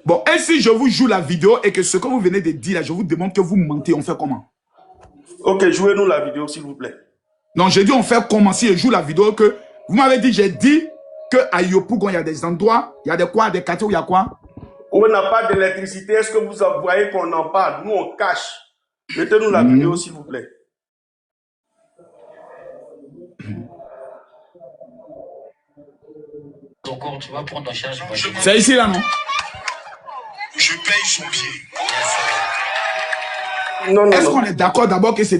Bon, et si je vous joue la vidéo et que ce que vous venez de dire là, je vous demande que vous mentez, on fait comment? Ok, jouez-nous la vidéo, s'il vous plaît. Non, j'ai dit on fait comment si je joue la vidéo que... Vous m'avez dit, j'ai dit qu'à Yopougon, il y a des endroits, il y a des quoi, des quartiers où il y a quoi? Où on n'a pas d'électricité, est-ce que vous voyez qu'on en parle? Nous, on cache. Mettez-nous la vidéo, s'il vous plaît. C'est ici, là, non? Je paye son pied. Non, non, Est-ce non. qu'on est d'accord d'abord que c'est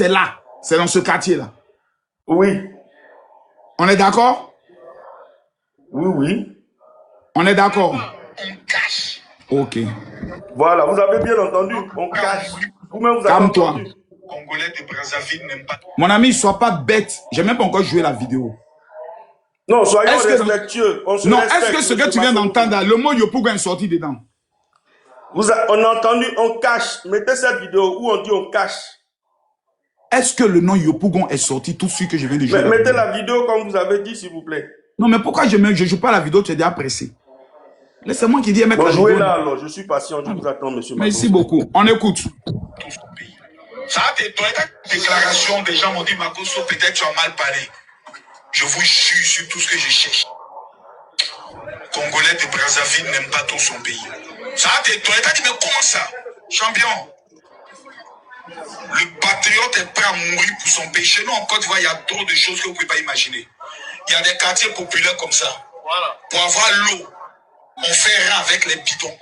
là? C'est dans ce quartier-là? Oui. On est d'accord? Oui, oui. On est d'accord? On cache. Ok. Voilà, vous avez bien entendu. On cache. Vous-même, vous avez Calme-toi. entendu. Congolais de Brazzaville n'aiment pas. Mon ami, sois pas bête. J'ai même pas encore joué la vidéo. Non, soyons Est-ce que respectueux. On se Non, respecte, est-ce que ce que monsieur tu viens Massou. d'entendre, le mot Yopougon est sorti dedans? On a entendu, on cache. Mettez cette vidéo où on dit on cache. Est-ce que le nom Yopougon est sorti tout de suite que je viens de jouer? Mettez la vidéo comme vous avez dit, s'il vous plaît. Non, mais pourquoi je ne joue pas la vidéo? Tu es déjà pressé. Laissez-moi qui dit mettre Bon, la jouez vidéo. là alors, je suis patient, je vous attends, monsieur Merci Makosso. beaucoup. On écoute. tout son pays. Ça a été ta déclaration, des gens m'ont dit Makosso, peut-être tu as mal parlé. Je vous jure sur tout ce que je cherche. Congolais de Brazzaville n'aiment pas tout son pays. Ça a été t'as dit mais comment ça? Champion. Le patriote est prêt à mourir pour son pays. Chez nous en Côte d'Ivoire, il y a trop de choses que vous ne pouvez pas imaginer. Il y a des quartiers populaires comme ça. Voilà. Pour avoir l'eau, on fait rang avec les bidons.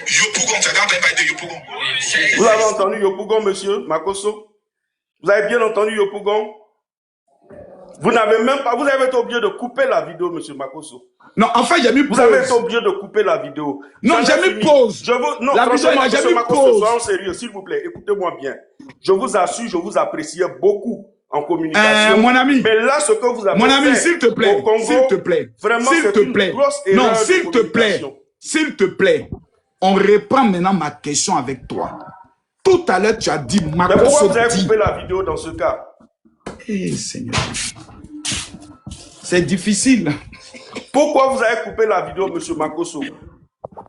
Yopougon, tu as quand même parlé de Yopougon. Vous avez entendu Yopougon, monsieur Makosso? Vous avez bien entendu Yopougon? Vous n'avez même pas, vous avez été obligé de couper la vidéo, monsieur Makosso. Non, en fait, j'ai mis pause. Vous avez été obligé de couper la vidéo. Non, j'ai mis pause. Non, La vidéo, franchement, j'ai monsieur mis Makosso, pause. soyons sérieux, s'il vous plaît, écoutez-moi bien. Je vous assure, je vous appréciais beaucoup en communication. Mon ami. Mais là, ce que vous avez Mon ami, fait s'il te plaît. au Congo, S'il te plaît. vraiment, S'il c'est te une plaît. grosse erreur Non, de s'il te plaît. communication. S'il te plaît. On reprend maintenant ma question avec toi. Tout à l'heure, tu as dit, Mais pourquoi Makosso vous avez dit. coupé la vidéo dans ce cas? Eh, Seigneur. C'est difficile. Pourquoi vous avez coupé la vidéo, monsieur Makosso?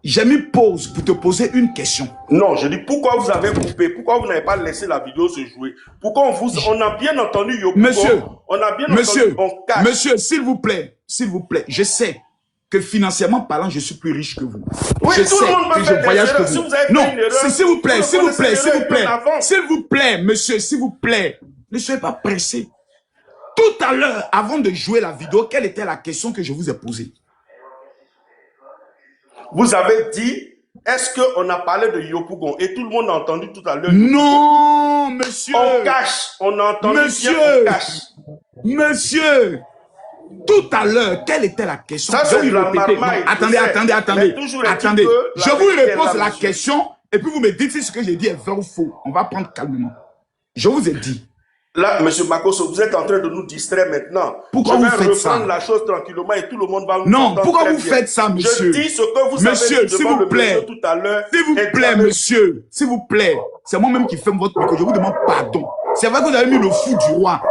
J'ai mis pause pour te poser une question. Non, je dis pourquoi vous avez coupé? Pourquoi vous n'avez pas laissé la vidéo se jouer? Pourquoi on a bien entendu Yopougon? Monsieur, on a bien monsieur, entendu, on cache. monsieur, s'il vous plaît, je sais que financièrement parlant, je suis plus riche que vous. Oui, Je tout le sais monde peut que faire je des voyage que erreurs. vous. Si vous avez fait Non, une erreur, s'il vous plaît, vous s'il vous reconnaissez plaît, s'il vous l'erreur et plaît, puis on avance. s'il vous plaît, monsieur, s'il vous plaît, ne soyez pas pressé. Tout à l'heure, avant de jouer la vidéo, quelle était la question que je vous ai posée? Vous avez dit, est-ce qu'on a parlé de Yopougon? Et tout le monde a entendu tout à l'heure. Non, monsieur. On cache. On a entendu Monsieur. bien, on cache. Monsieur, tout à l'heure, quelle était la question? Ça, c'est Je vais de la répéter. marmaille, Non, attendez, je sais. attendez, attendez. Mais toujours est-il Attendez. que la Je vous vérité est repose là, la monsieur. question et puis vous me dites si ce que j'ai dit est vrai ou faux. On va prendre calmement. Je vous ai dit. Là, monsieur Makosso, vous êtes en train de nous distraire maintenant. Pourquoi vous faites ça? Je vais reprendre la chose tranquillement et tout le monde va nous Non, entendre pourquoi très vous bien. faites ça, monsieur? Je dis ce que vous Monsieur, avez dit s'il devant vous le plaît. monsieur tout à l'heure. S'il vous plaît, monsieur. S'il vous plaît. C'est moi-même qui ferme votre micro. Je vous demande pardon. C'est vrai que vous avez mis le fou du roi.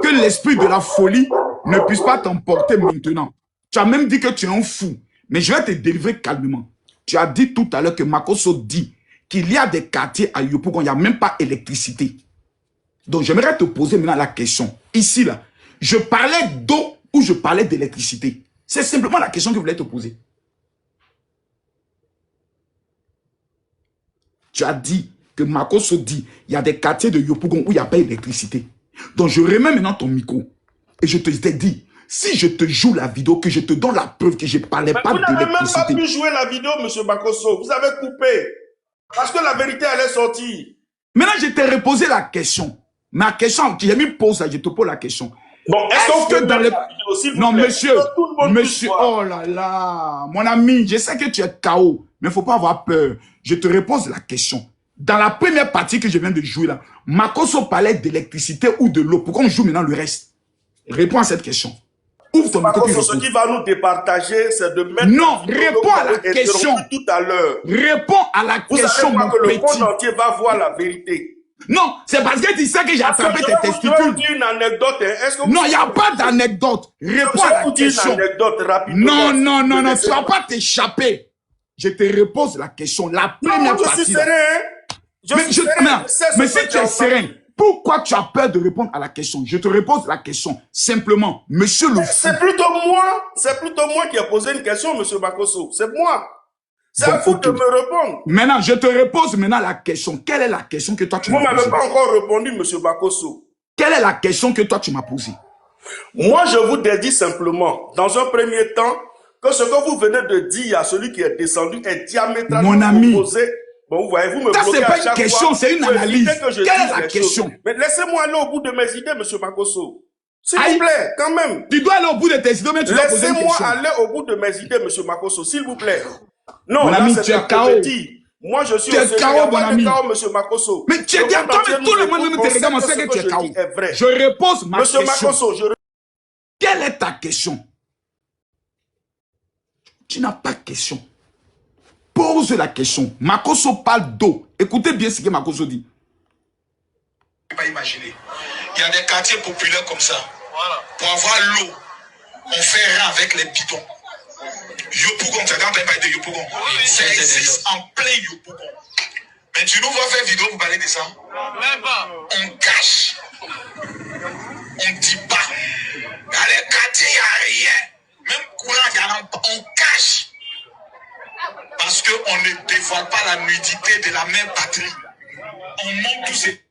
Que l'esprit de la folie ne puisse pas t'emporter maintenant. Tu as même dit que tu es un fou. Mais je vais te délivrer calmement. Tu as dit tout à l'heure que Makosso dit qu'il y a des quartiers à Yopougon, il n'y a même pas d'électricité. Donc, j'aimerais te poser maintenant la question. Ici, là, je parlais d'eau ou je parlais d'électricité? C'est simplement la question que je voulais te poser. Tu as dit que Makosso dit il y a des quartiers de Yopougon où il n'y a pas d'électricité. Donc, je remets maintenant ton micro. Et je te dis, si je te joue la vidéo, que je te donne la preuve que je ne parlais pas Vous n'avez même pas d'électricité. pu jouer la vidéo, monsieur Makosso. Vous avez coupé. Parce que la vérité allait sortir. Maintenant, je t'ai reposé la question. Ma question, j'ai mis pause là, je te pose la question. Bon, Est-ce que dans le... Non, monsieur, monsieur, oh là là, mon ami, je sais que tu es KO, mais il ne faut pas avoir peur. Je te repose la question. Dans la première partie que je viens de jouer là, Makosso parlait d'électricité ou de l'eau. Pourquoi on joue maintenant le reste? Réponds à cette question. Ouvre ton micro. Ce qui va nous départager, c'est de mettre... Non, réponds à la question. Tout à l'heure. Réponds à la question, mon que le petit. monde entier va voir la vérité. Non, c'est parce que tu sais que j'ai attrapé tes testicules. Je vais vous dire une anecdote. Non, il n'y a pas d'anecdote. Réponds à la question. Une anecdote rapidement. Non, tu ne vas pas t'échapper. je te repose la question. La Non, première je partie. suis serein. Hein. Mais si tu es serein, pourquoi tu as peur de répondre à la question? Je te repose la question. Simplement, monsieur le fou. C'est plutôt moi qui ai posé une question, monsieur Makosso. C'est moi. C'est à vous de me répondre. Maintenant, je te repose maintenant la question. Quelle est la question que toi tu m'as posée? Vous ne m'avez pas encore répondu, monsieur Makosso. Quelle est la question que toi tu m'as posée? Moi, je vous dédie simplement, dans un premier temps, que ce que vous venez de dire à celui qui est descendu est diamétralement opposé. Bon, vous voyez, vous me bloquez à chaque fois. Ça, c'est pas une question, c'est une analyse. Quelle est la question? Mais laissez-moi aller au bout de mes idées, monsieur Makosso. S'il vous plaît, quand même. Tu dois aller au bout de tes idées, mais tu dois poser une question. Laissez-moi aller au bout de mes idées, monsieur Makosso, s'il vous plaît. Non, mon ami, tu es KO. Moi, je suis tu es KO, mon ami. monsieur Makosso. Mais tu es KO, tout le monde me regarde, on sait que tu es KO. Je repose ma question. Monsieur Makosso, quelle est ta question? Tu n'as pas de question. Pose la question. Makosso parle d'eau. Écoutez bien ce que Makosso dit. Je ne peux pas imaginer. Il y a des quartiers populaires comme ça. Voilà. Pour avoir l'eau, on fait rien avec les bidons. Yopougon, tu as quand même parlé de Yopougon. Ça existe en plein Yopougon. Mais tu nous vois faire vidéo pour parler de ça? Même pas. On cache. On ne dit pas. Dans les quartiers, il n'y a rien. Même courant, il n'y a pas. On cache. Parce qu'on ne dévoile pas la nudité de la même patrie. On montre tous ces...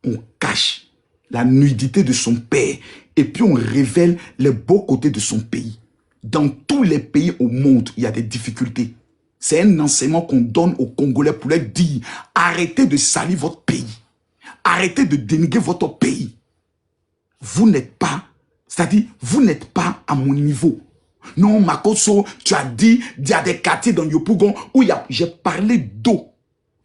On cache la nudité de son père et puis on révèle les beaux côtés de son pays. Dans tous les pays au monde, il y a des difficultés. C'est un enseignement qu'on donne aux Congolais pour leur dire arrêtez de salir votre pays. Arrêtez de dénigrer votre pays. Vous n'êtes pas, c'est-à-dire, vous n'êtes pas à mon niveau. Non, Makosso, tu as dit, il y a des quartiers dans Yopougon où j'ai parlé d'eau.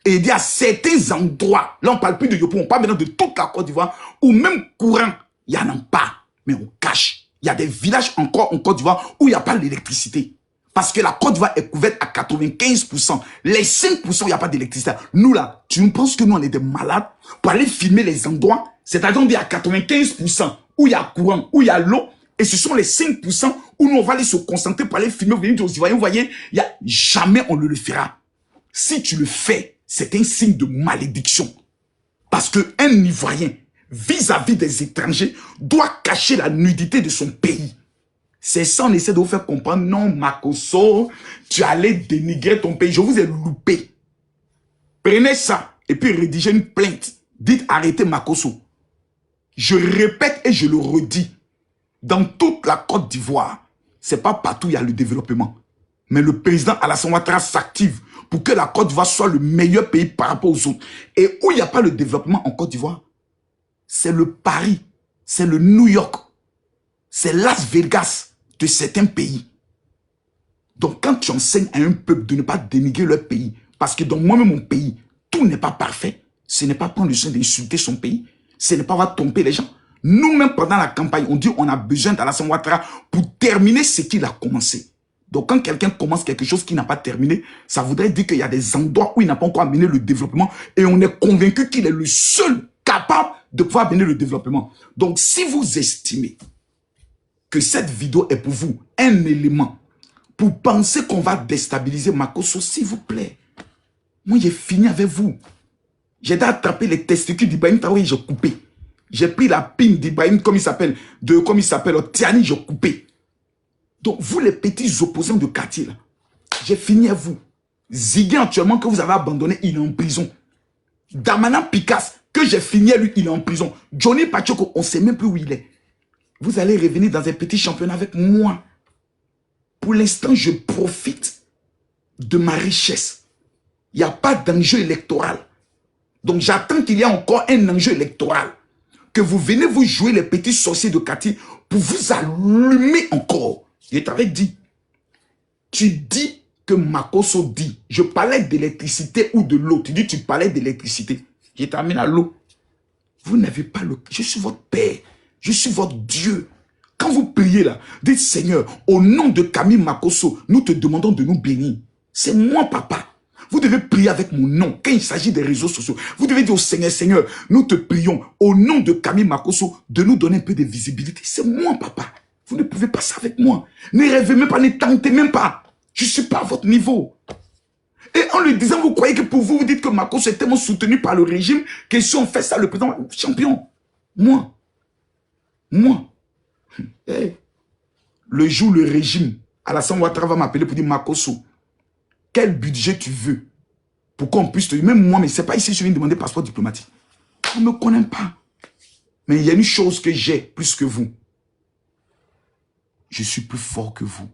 Et il y a certains endroits, là on ne parle plus de Yopougon, on parle maintenant de toute la Côte d'Ivoire, où même courant, il n'y en a pas, mais on cache. Il y a des villages encore en Côte d'Ivoire où il n'y a pas d'électricité. Parce que la Côte d'Ivoire est couverte à 95%. Les 5%, il n'y a pas d'électricité. Nous là, tu nous penses que nous on est des malades pour aller filmer les endroits? C'est-à-dire qu'il y a 95% où il y a courant, où il y a l'eau. Et ce sont les 5% où nous on va aller se concentrer pour aller filmer, venir aux Ivoiriens. Vous voyez, jamais on ne le fera. Si tu le fais, c'est un signe de malédiction. Parce qu'un Ivoirien, vis-à-vis des étrangers, doit cacher la nudité de son pays. C'est ça, on essaie de vous faire comprendre. Non, Makosso, tu allais dénigrer ton pays. Je vous ai loupé. Prenez ça et puis rédigez une plainte. Dites arrêtez Makosso. Je répète et je le redis. Dans toute la Côte d'Ivoire, c'est pas partout où il y a le développement. Mais le président Alassane Ouattara s'active pour que la Côte d'Ivoire soit le meilleur pays par rapport aux autres. Et où il n'y a pas le développement en Côte d'Ivoire, c'est le Paris, c'est le New York, c'est Las Vegas de certains pays. Donc quand tu enseignes à un peuple de ne pas dénigrer leur pays, parce que dans moi-même mon pays, tout n'est pas parfait, ce n'est pas prendre le soin d'insulter son pays, ce n'est pas avoir tromper les gens. Nous-mêmes pendant la campagne, on dit on a besoin d'Alassane Ouattara pour terminer ce qu'il a commencé. Donc quand quelqu'un commence quelque chose qui n'a pas terminé, ça voudrait dire qu'il y a des endroits où il n'a pas encore amené le développement et on est convaincu qu'il est le seul capable de pouvoir amener le développement. Donc si vous estimez que cette vidéo est pour vous un élément pour penser qu'on va déstabiliser Makosso, s'il vous plaît, moi j'ai fini avec vous. J'ai attrapé les testicules d'Ibrahim Traoré, j'ai coupé. J'ai pris la pine d'Ibrahim, comme il s'appelle, Tiani, j'ai coupé. Donc, vous les petits opposants de quartier, là, j'ai fini à vous. Ziggy, actuellement, que vous avez abandonné, il est en prison. Damana Picasse, que j'ai fini à lui, il est en prison. Johnny Pachoko, on ne sait même plus où il est. Vous allez revenir dans un petit championnat avec moi. Pour l'instant, je profite de ma richesse. Il n'y a pas d'enjeu électoral. Donc, j'attends qu'il y ait encore un enjeu électoral. Que vous venez vous jouer les petits sorciers de quartier pour vous allumer encore. Je t'avais dit, tu dis que Makosso dit, je parlais d'électricité ou de l'eau. Tu dis, tu parlais d'électricité. Je t'amène à l'eau. Vous n'avez pas l'eau. Je suis votre Père. Je suis votre Dieu. Quand vous priez là, dites Seigneur, au nom de Camille Makosso, nous te demandons de nous bénir. C'est moi, papa. Vous devez prier avec mon nom. Quand il s'agit des réseaux sociaux, vous devez dire au Seigneur, Seigneur, nous te prions au nom de Camille Makosso de nous donner un peu de visibilité. C'est moi, papa. Vous ne pouvez pas ça avec moi. Ne rêvez même pas, ne tentez même pas. Je ne suis pas à votre niveau. Et en le disant, vous croyez que pour vous, vous dites que Makosso est tellement soutenu par le régime que si on fait ça, le président champion. Moi. Hey. Le jour, le régime, Alassane Ouattara va m'appeler pour dire Makosso, quel budget tu veux pour qu'on puisse te dire, même moi, mais c'est pas ici que je viens demander passeport diplomatique. On ne me connaît pas. Mais il y a une chose que j'ai plus que vous. Je suis plus fort que vous.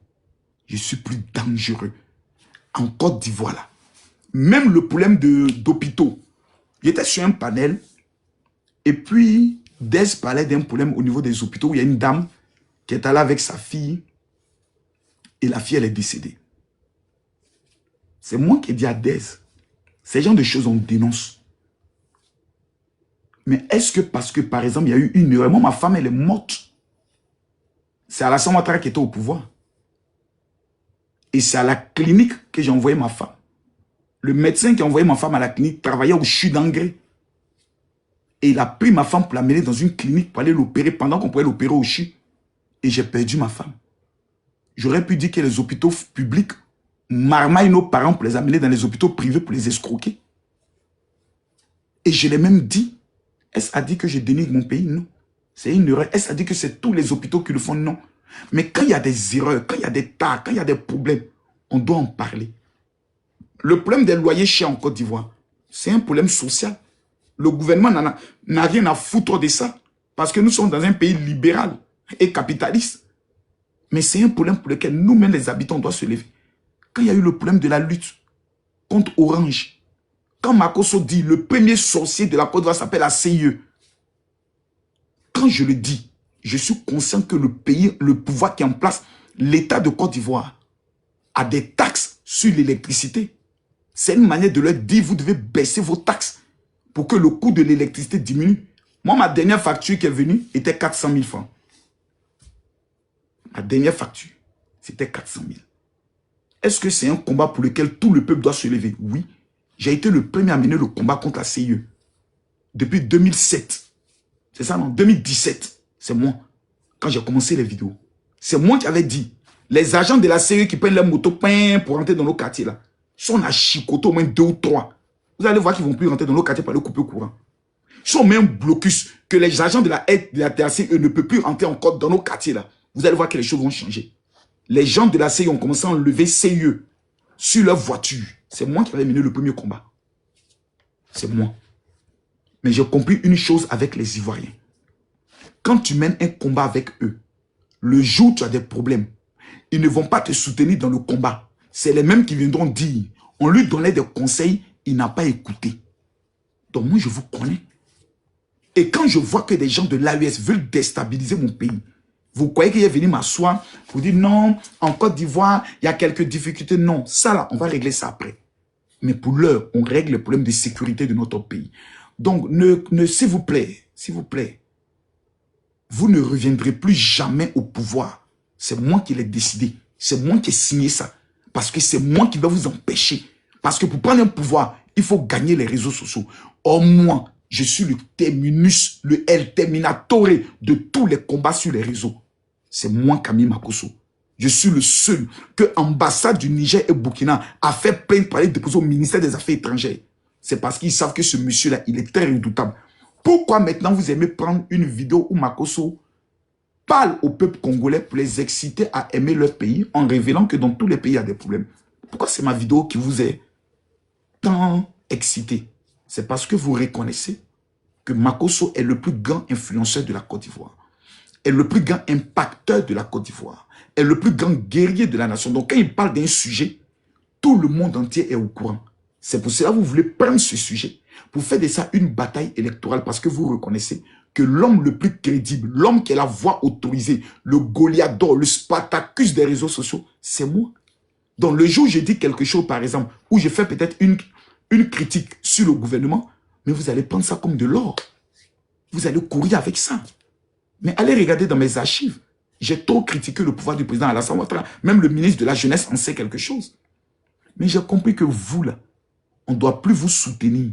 Je suis plus dangereux. En Côte d'Ivoire, là. Même le problème d'hôpitaux. J'étais sur un panel et puis Des parlait d'un problème au niveau des hôpitaux où il y a une dame qui est allée avec sa fille et la fille, elle est décédée. C'est moi qui ai dit à Des, ces genres de choses on dénonce. Mais est-ce que parce que, par exemple, il y a eu une erreur, moi, ma femme, elle est morte. C'est Alassane Ouattara qui était au pouvoir. Et c'est à la clinique que j'ai envoyé ma femme. Le médecin qui a envoyé ma femme à la clinique travaillait au CHU d'Angré. Et il a pris ma femme pour la mener dans une clinique pour aller l'opérer pendant qu'on pouvait l'opérer au CHU. Et j'ai perdu ma femme. J'aurais pu dire que les hôpitaux publics marmaillent nos parents pour les amener dans les hôpitaux privés pour les escroquer. Et je l'ai même dit. Est-ce a dit que je dénigre mon pays? Non. C'est une erreur. Est-ce a dit que c'est tous les hôpitaux qui le font? Non. Mais quand il y a des erreurs, quand il y a des tas, quand il y a des problèmes, on doit en parler. Le problème des loyers chers en Côte d'Ivoire, c'est un problème social. Le gouvernement n'a rien à foutre de ça. Parce que nous sommes dans un pays libéral et capitaliste. Mais c'est un problème pour lequel nous-mêmes, les habitants, on doit se lever. Quand il y a eu le problème de la lutte contre Orange, quand Makosso dit le premier sorcier de la Côte d'Ivoire s'appelle la CIE, quand je le dis, je suis conscient que le pays, le pouvoir qui est en place, l'État de Côte d'Ivoire, a des taxes sur l'électricité. C'est une manière de leur dire, vous devez baisser vos taxes pour que le coût de l'électricité diminue. Moi, ma dernière facture qui est venue était 400 000 francs. Ma dernière facture, c'était 400 000. Est-ce que c'est un combat pour lequel tout le peuple doit se lever? Oui. J'ai été le premier à mener le combat contre la CIE. Depuis 2007. C'est ça, non? 2017. C'est moi. Quand j'ai commencé les vidéos. C'est moi qui avais dit. Les agents de la CIE qui prennent leur moto pour rentrer dans nos quartiers là. Sont à chicoter au moins 2 ou 3. Vous allez voir qu'ils ne vont plus rentrer dans nos quartiers par le couper courant. Ils sont même un blocus que les agents de la TACE ne peuvent plus rentrer encore dans nos quartiers là. Vous allez voir que les choses vont changer. Les gens de la CIE ont commencé à enlever CIE sur leur voiture. C'est moi qui avais mené le premier combat. C'est moi. Mais j'ai compris une chose avec les Ivoiriens. Quand tu mènes un combat avec eux, le jour où tu as des problèmes, ils ne vont pas te soutenir dans le combat. C'est les mêmes qui viendront dire, on lui donnait des conseils, il n'a pas écouté. Donc moi, je vous connais. Et quand je vois que des gens de l'AES veulent déstabiliser mon pays, vous croyez qu'il est venu m'asseoir pour dire non, en Côte d'Ivoire, il y a quelques difficultés. Non, ça là, on va régler ça après. Mais pour l'heure, on règle le problème de sécurité de notre pays. Donc, s'il vous plaît, vous ne reviendrez plus jamais au pouvoir. C'est moi qui l'ai décidé. C'est moi qui ai signé ça. Parce que c'est moi qui vais vous empêcher. Parce que pour prendre un pouvoir, il faut gagner les réseaux sociaux. Or, moi, je suis le terminus, le El Terminatore de tous les combats sur les réseaux. C'est moi, Camille Makosso. Je suis le seul que l'ambassade du Niger et Burkina a fait plainte pour aller déposer au ministère des Affaires étrangères. C'est parce qu'ils savent que ce monsieur-là, il est très redoutable. Pourquoi maintenant vous aimez prendre une vidéo où Makosso parle au peuple congolais pour les exciter à aimer leur pays en révélant que dans tous les pays, il y a des problèmes? Pourquoi c'est ma vidéo qui vous est tant excité? C'est parce que vous reconnaissez que Makosso est le plus grand influenceur de la Côte d'Ivoire, est le plus grand impacteur de la Côte d'Ivoire, est le plus grand guerrier de la nation. Donc quand il parle d'un sujet, tout le monde entier est au courant. C'est pour cela que vous voulez prendre ce sujet pour faire de ça une bataille électorale, parce que vous reconnaissez que l'homme le plus crédible, l'homme qui a la voix autorisée, le Goliath d'or, le Spartacus des réseaux sociaux, c'est moi. Donc le jour où je dis quelque chose, par exemple, où je fais peut-être une critique sur le gouvernement, mais vous allez prendre ça comme de l'or. Vous allez courir avec ça. Mais allez regarder dans mes archives. J'ai trop critiqué le pouvoir du président Alassane Ouattara. Même le ministre de la Jeunesse en sait quelque chose. Mais j'ai compris que vous, là, on ne doit plus vous soutenir.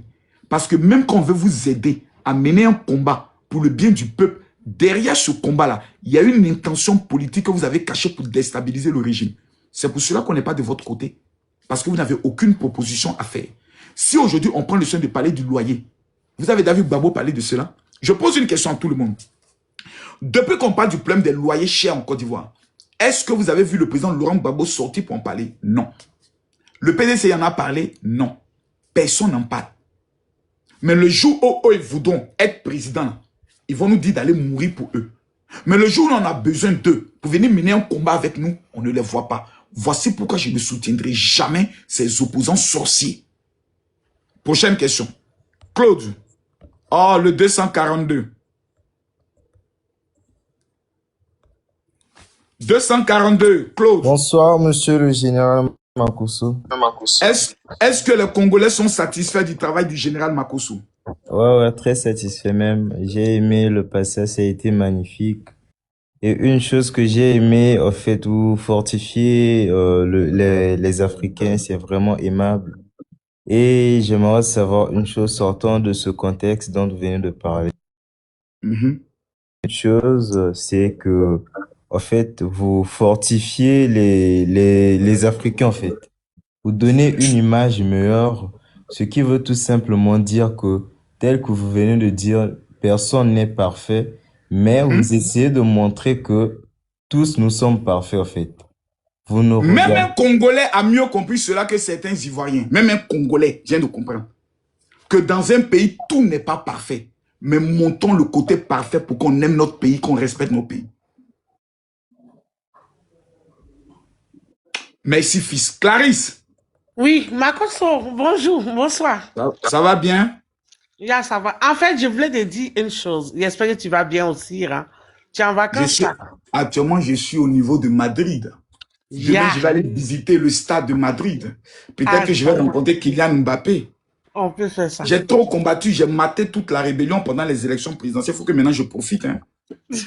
Parce que même quand on veut vous aider à mener un combat pour le bien du peuple, Derrière ce combat-là, il y a une intention politique que vous avez cachée pour déstabiliser le régime. C'est pour cela qu'on n'est pas de votre côté. Parce que vous n'avez aucune proposition à faire. Si aujourd'hui, on prend le soin de parler du loyer, vous avez déjà vu Gbagbo parler de cela? Je pose une question à tout le monde. Depuis qu'on parle du problème des loyers chers en Côte d'Ivoire, est-ce que vous avez vu le président Laurent Gbagbo sortir pour en parler? Non. Le PDC en a parlé? Non. Personne n'en parle. Mais le jour où ils voudront être président, ils vont nous dire d'aller mourir pour eux. Mais le jour où on a besoin d'eux pour venir mener un combat avec nous, on ne les voit pas. Voici pourquoi je ne soutiendrai jamais ces opposants sorciers. Prochaine question. Claude. Oh, le 242. 242, Claude. Bonsoir, monsieur le général Makosso. Est-ce que les Congolais sont satisfaits du travail du général Makosso? Ouais, très satisfait même. J'ai aimé le passage, ça a été magnifique. Et une chose que j'ai aimé, en fait, vous fortifiez les Africains, c'est vraiment aimable. Et j'aimerais savoir une chose sortant de ce contexte dont vous venez de parler. Une chose, c'est que, en fait, vous fortifiez les Africains, en fait. Vous donnez une image meilleure, ce qui veut tout simplement dire que, tel que vous venez de dire, personne n'est parfait, mais vous essayez de montrer que tous nous sommes parfaits, en fait. Même un Congolais a mieux compris cela que certains Ivoiriens. Même un Congolais vient de comprendre que dans un pays, tout n'est pas parfait. Mais montons le côté parfait pour qu'on aime notre pays, qu'on respecte nos pays. Merci, fils. Clarisse. Oui, Makosso, bonjour, bonsoir. Ça va bien? Yeah, ça va. En fait, je voulais te dire une chose. J'espère que tu vas bien aussi. Hein? Tu es en vacances là? Actuellement, je suis au niveau de Madrid. Demain, je vais aller visiter le stade de Madrid. Peut-être que je vais rencontrer Kylian Mbappé. On peut faire ça. J'ai trop combattu, j'ai maté toute la rébellion pendant les élections présidentielles. Il faut que maintenant je profite. Hein. Il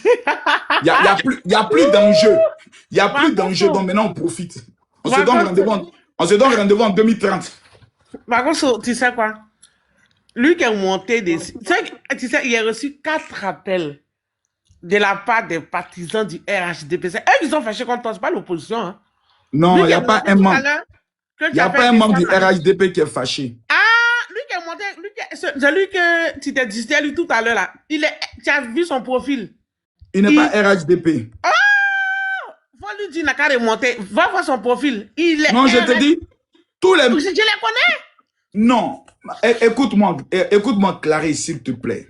n'y a plus d'enjeu. Il n'y a plus d'enjeu, donc maintenant on profite. On se donne rendez-vous en 2030. Makosso, tu sais quoi? Lui qui est monté dessus. Tu sais, il a reçu 4 appels de la part des partisans du RHDP. C'est eux qui sont fâchés contre toi, c'est pas l'opposition. Hein. Non, il n'y a pas un membre. Il n'y a pas un membre du RHDP qui est fâché. Ah, lui qui est monté, celui que tu t'es dit lui tout à l'heure là, tu as vu son profil. Il n'est pas RHDP. Ah! Faut lui dire, n'a qu'à remonter. Va voir son profil. Non, je te dis, tous les... Je les connais. Non, écoute-moi, Clarisse, s'il te plaît.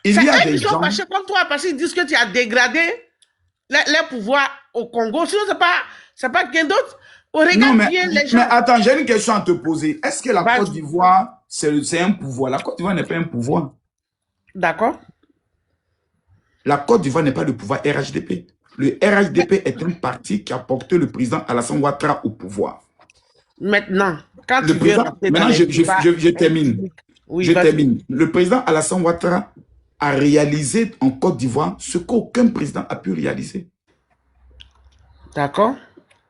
Il y a des gens... fâchés contre toi parce qu'ils disent que tu as dégradé les pouvoirs au Congo. Sinon, c'est pas quelqu'un d'autre. Non, mais attends, j'ai une question à te poser. Est-ce que la Côte d'Ivoire, c'est un pouvoir? La Côte d'Ivoire n'est pas un pouvoir. D'accord. La Côte d'Ivoire n'est pas le pouvoir RHDP. Le RHDP est un parti qui a porté le président Alassane Ouattara au pouvoir. Maintenant, quand le président, maintenant je termine. Oui, je termine. Le président Alassane Ouattara a réalisé en Côte d'Ivoire ce qu'aucun président a pu réaliser. D'accord.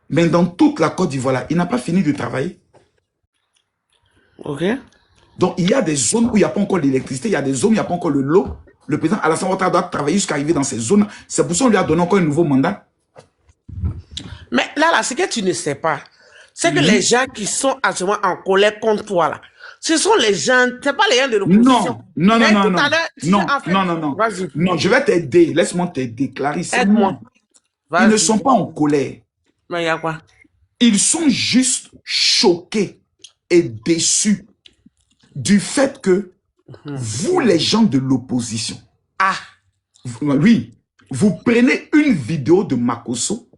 Mais dans toute la Côte d'Ivoire, il n'a pas fini de travailler. Ok. Donc, il y a des zones où il n'y a pas encore l'électricité, il y a des zones où il n'y a pas encore l'eau. Le président Alassane Ouattara doit travailler jusqu'à arriver dans ces zones. C'est pour ça qu'on lui a donné encore un nouveau mandat. Mais là, ce que tu ne sais pas, c'est que les gens qui sont actuellement en colère contre toi, là, ce sont les gens, c'est pas les gens de l'opposition. Non. Non, je vais t'aider. Laisse-moi t'aider, Clarisse. Aide-moi. Ils ne sont pas en colère. Mais il y a quoi? Ils sont juste choqués et déçus du fait que vous, les gens de l'opposition, oui, vous prenez une vidéo de Makosso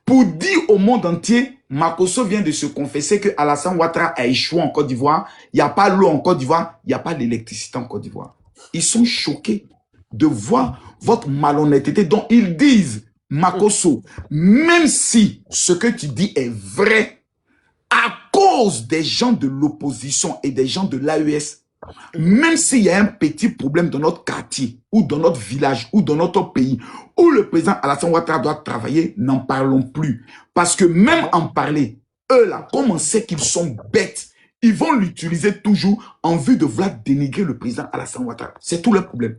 pour dire au monde entier, Makosso vient de se confesser que Alassane Ouattara a échoué en Côte d'Ivoire, il n'y a pas l'eau en Côte d'Ivoire, il n'y a pas d'électricité en Côte d'Ivoire. Ils sont choqués de voir votre malhonnêteté dont ils disent, Makosso, même si ce que tu dis est vrai, à cause des gens de l'opposition et des gens de l'AES, même s'il y a un petit problème dans notre quartier, ou dans notre village, ou dans notre pays, où le président Alassane Ouattara doit travailler, n'en parlons plus. Parce que même en parler, eux là, comme on sait qu'ils sont bêtes, ils vont l'utiliser toujours en vue de vouloir dénigrer le président Alassane Ouattara. C'est tout le problème.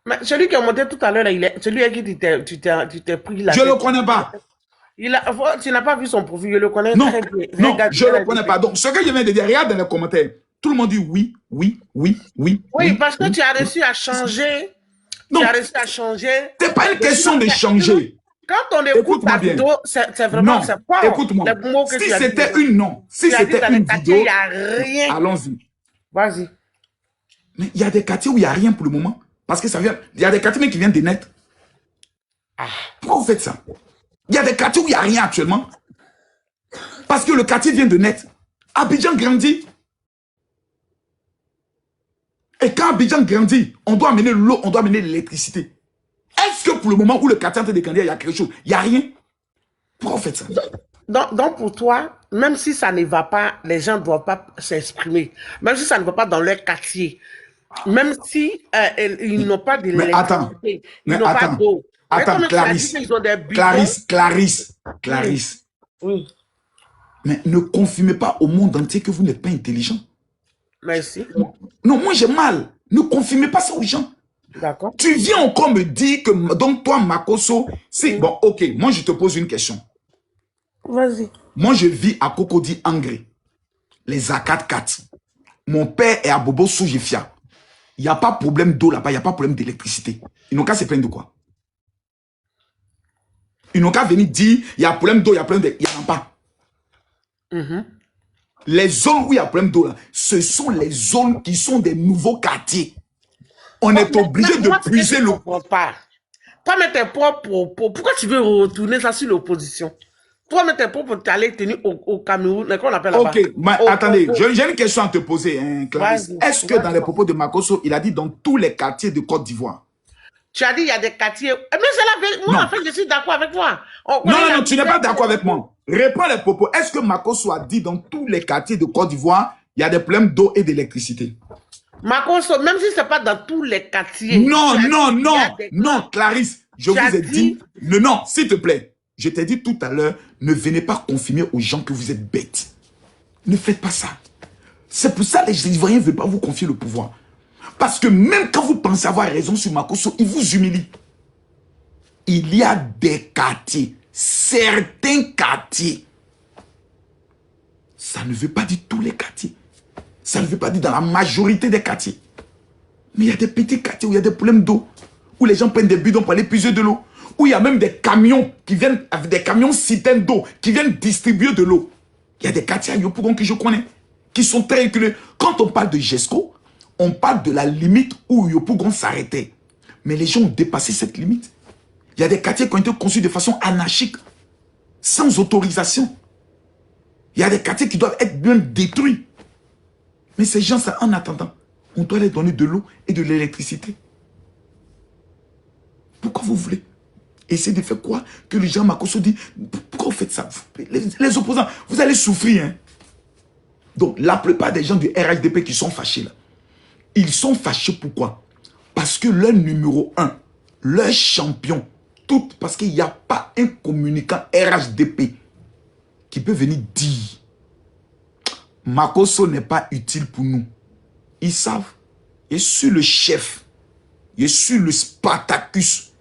Mais celui qui a monté tout à l'heure, celui à qui tu t'es pris la Je ne le connais pas. Tu n'as pas vu son profil, je le connais Non, très bien. non, je ne le connais pas. Donc, ce que je viens de dire, regarde dans les commentaires. Tout le monde dit oui, oui, oui, oui. Oui, parce que tu as réussi à changer. Non, tu as réussi à changer. Ce n'est pas une question de changer. Quand on écoute ta vidéo, c'est vraiment fort. Écoute-moi. Si c'était une vidéo, il n'y a rien. Allons-y. Vas-y. Mais il y a des quartiers où il n'y a rien pour le moment. Parce que ça vient. Il y a des quartiers qui viennent des nets. Pourquoi vous faites ça? Il y a des quartiers où il n'y a rien actuellement. Parce que le quartier vient de net. Abidjan grandit. Et quand Abidjan grandit, on doit amener l'eau, on doit amener l'électricité. Est-ce que pour le moment où le quartier est en train de grandir, il y a quelque chose? Il n'y a rien. Pourquoi vous faites ça? Donc pour toi, même si ça ne va pas, les gens ne doivent pas s'exprimer. Même si ça ne va pas dans leur quartier. Même si ils n'ont pas d'électricité. Ils n'ont pas d'eau. Attends, Clarisse. Clarisse. Oui. Mais ne confirmez pas au monde entier que vous n'êtes pas intelligent. Merci. Non, moi j'ai mal. Ne confirmez pas ça aux gens. D'accord. Tu viens encore me dire que, donc toi, Makosso, c'est... Bon, ok, moi je te pose une question. Vas-y. Moi je vis à Cocody Angré, les Akat Kat. Mon père est à Bobo Soujifia. Il n'y a pas de problème d'eau là-bas, il n'y a pas de problème d'électricité. Ils n'ont qu'à se plaindre de quoi? Ils n'ont qu'à venir dire, il y a problème d'eau, il y a problème de... Il n'y en a pas. Les zones où il y a problème d'eau, ce sont les zones qui sont des nouveaux quartiers. On est obligé de puiser l'eau. Toi, mais tes propres... Pourquoi tu veux retourner ça sur l'opposition? Toi, mais tes propres, tu allais tenir au Cameroun, qu'on appelle là-bas. Ok, mais attendez, j'ai une question à te poser, hein, Clarisse. Est-ce que dans les propos de Makosso, il a dit dans tous les quartiers de Côte d'Ivoire? Tu as dit il y a des quartiers... Mais c'est la vérité. Moi, en fait, je suis d'accord avec toi. Non, tu n'es pas d'accord avec moi. Réponds les propos. Est-ce que Makosso a dit dans tous les quartiers de Côte d'Ivoire, il y a des problèmes d'eau et d'électricité? Makosso, même si ce n'est pas dans tous les quartiers. Non, Clarisse, je vous ai dit... Non, s'il te plaît. Je t'ai dit tout à l'heure, ne venez pas confirmer aux gens que vous êtes bêtes. Ne faites pas ça. C'est pour ça que les Ivoiriens ne veulent pas vous confier le pouvoir. Parce que même quand vous pensez avoir raison sur Makosso, il vous humilie. Il y a des quartiers, certains quartiers. Ça ne veut pas dire tous les quartiers. Ça ne veut pas dire dans la majorité des quartiers. Mais il y a des petits quartiers où il y a des problèmes d'eau. Où les gens prennent des bidons pour aller puiser de l'eau. Où il y a même des camions qui viennent, avec des camions citernes d'eau, qui viennent distribuer de l'eau. Il y a des quartiers à Yopougon que je connais, qui sont très reculés. Quand on parle de GESCO, on parle de la limite où Yopougon s'arrêtait. Mais les gens ont dépassé cette limite. Il y a des quartiers qui ont été conçus de façon anarchique, sans autorisation. Il y a des quartiers qui doivent être bien détruits. Mais ces gens, en attendant, on doit leur donner de l'eau et de l'électricité. Pourquoi vous voulez essayer de faire quoi? Que le gens Makosso dit, pourquoi vous faites ça? Les opposants, vous allez souffrir. Hein? Donc, la plupart des gens du RHDP qui sont fâchés là, ils sont fâchés pourquoi? Parce que leur numéro 1, leur champion, tout, parce qu'il n'y a pas un communicant RHDP qui peut venir dire Makosso n'est pas utile pour nous. Ils savent. Je suis le chef. Je suis le Spartacus.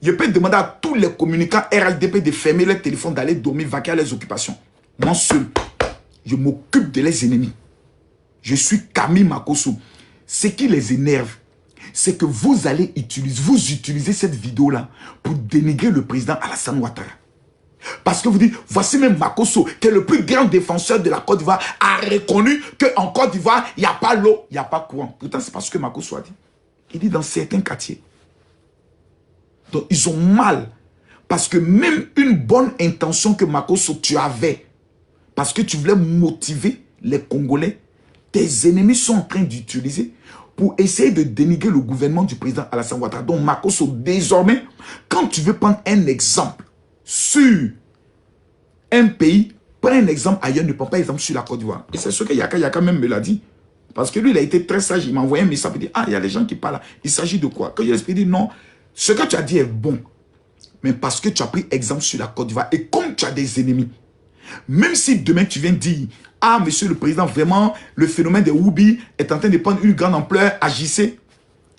Je peux demander à tous les communicants RHDP de fermer leur téléphone, d'aller dormir, vaquer à leurs occupations. Moi seul, je m'occupe de les ennemis. Je suis Camille Makosso. Ce qui les énerve, c'est que vous allez utiliser cette vidéo-là pour dénigrer le président Alassane Ouattara. Parce que vous dites, voici même Makosso, qui est le plus grand défenseur de la Côte d'Ivoire, a reconnu qu'en Côte d'Ivoire, il n'y a pas l'eau, il n'y a pas courant. Pourtant, c'est pas ce que Makosso a dit. Il dit dans certains quartiers. Donc, ils ont mal. Parce que même une bonne intention que Makosso, tu avais, parce que tu voulais motiver les Congolais, tes ennemis sont en train d'utiliser pour essayer de dénigrer le gouvernement du président Alassane Ouattara. Donc, Makosso, désormais, quand tu veux prendre un exemple sur un pays, prends un exemple ailleurs, ne prends pas exemple sur la Côte d'Ivoire. Et c'est ce que Yaka même me l'a dit. Parce que lui, il a été très sage. Il m'a envoyé un message. Il dit, ah, il y a des gens qui parlent. Il s'agit de quoi? Quand je lui ai dit, non, ce que tu as dit est bon. Mais parce que tu as pris exemple sur la Côte d'Ivoire. Et comme tu as des ennemis, même si demain tu viens dire, ah, monsieur le président, vraiment, le phénomène des Woubi est en train de prendre une grande ampleur, agissez.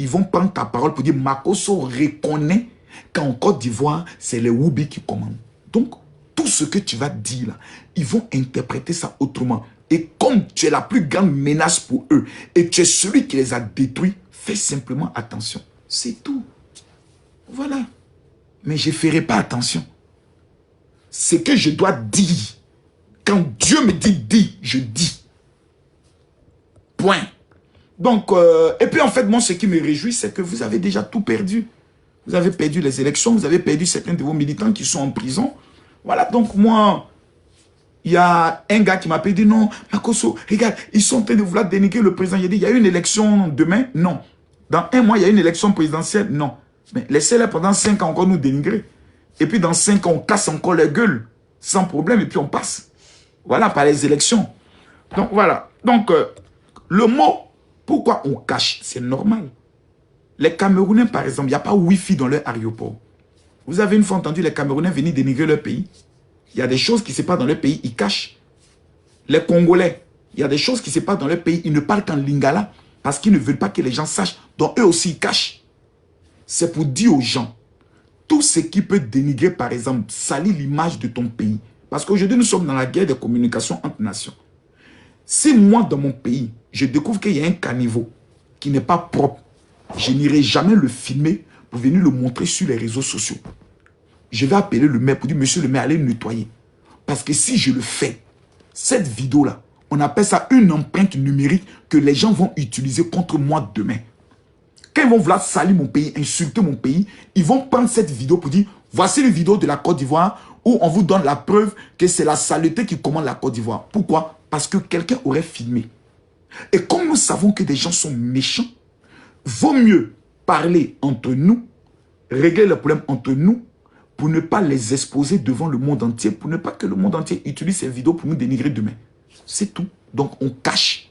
ils vont prendre ta parole pour dire Makosso reconnaît qu'en Côte d'Ivoire, c'est les Woubi qui commandent. Donc, tout ce que tu vas dire là, ils vont interpréter ça autrement. Et comme tu es la plus grande menace pour eux, et tu es celui qui les a détruits, fais simplement attention. C'est tout. Voilà. Mais je ne ferai pas attention. Ce que je dois dire, quand Dieu me dit dis, je dis. Point. Donc, et puis en fait, moi, ce qui me réjouit, c'est que vous avez déjà tout perdu. Vous avez perdu les élections, vous avez perdu certains de vos militants qui sont en prison. Voilà, donc moi, il y a un gars qui m'a dit non, Makosso, regarde, ils sont en train de vouloir dénigrer le président. Il a dit, il y a une élection demain? Non. Dans un mois, il y a une élection présidentielle? Non. Mais laissez-les pendant 5 ans encore nous dénigrer. Et puis dans 5 ans, on casse encore la gueule, sans problème, et puis on passe. Voilà, par les élections. Donc voilà. Donc, le mot, pourquoi on cache? C'est normal. Les Camerounais, par exemple, il n'y a pas Wi-Fi dans leur aéroport. Vous avez une fois entendu les Camerounais venir dénigrer leur pays? Il y a des choses qui ne se passent dans leur pays, ils cachent. Les Congolais, il y a des choses qui se passent dans leur pays, ils ne parlent qu'en lingala parce qu'ils ne veulent pas que les gens sachent. Donc eux aussi, ils cachent. C'est pour dire aux gens, tout ce qui peut dénigrer, par exemple, salir l'image de ton pays. Parce qu'aujourd'hui, nous sommes dans la guerre des communications entre nations. Si moi, dans mon pays, je découvre qu'il y a un caniveau qui n'est pas propre, je n'irai jamais le filmer pour venir le montrer sur les réseaux sociaux. Je vais appeler le maire pour dire, monsieur le maire, allez le nettoyer. Parce que si je le fais, cette vidéo-là, on appelle ça une empreinte numérique que les gens vont utiliser contre moi demain. Quand ils vont vouloir salir mon pays, insulter mon pays, ils vont prendre cette vidéo pour dire, voici une vidéo de la Côte d'Ivoire où on vous donne la preuve que c'est la saleté qui commande la Côte d'Ivoire. Pourquoi? Parce que quelqu'un aurait filmé. Et comme nous savons que des gens sont méchants, vaut mieux parler entre nous, régler le problème entre nous, pour ne pas les exposer devant le monde entier, pour ne pas que le monde entier utilise ces vidéos pour nous dénigrer demain. C'est tout. Donc on cache.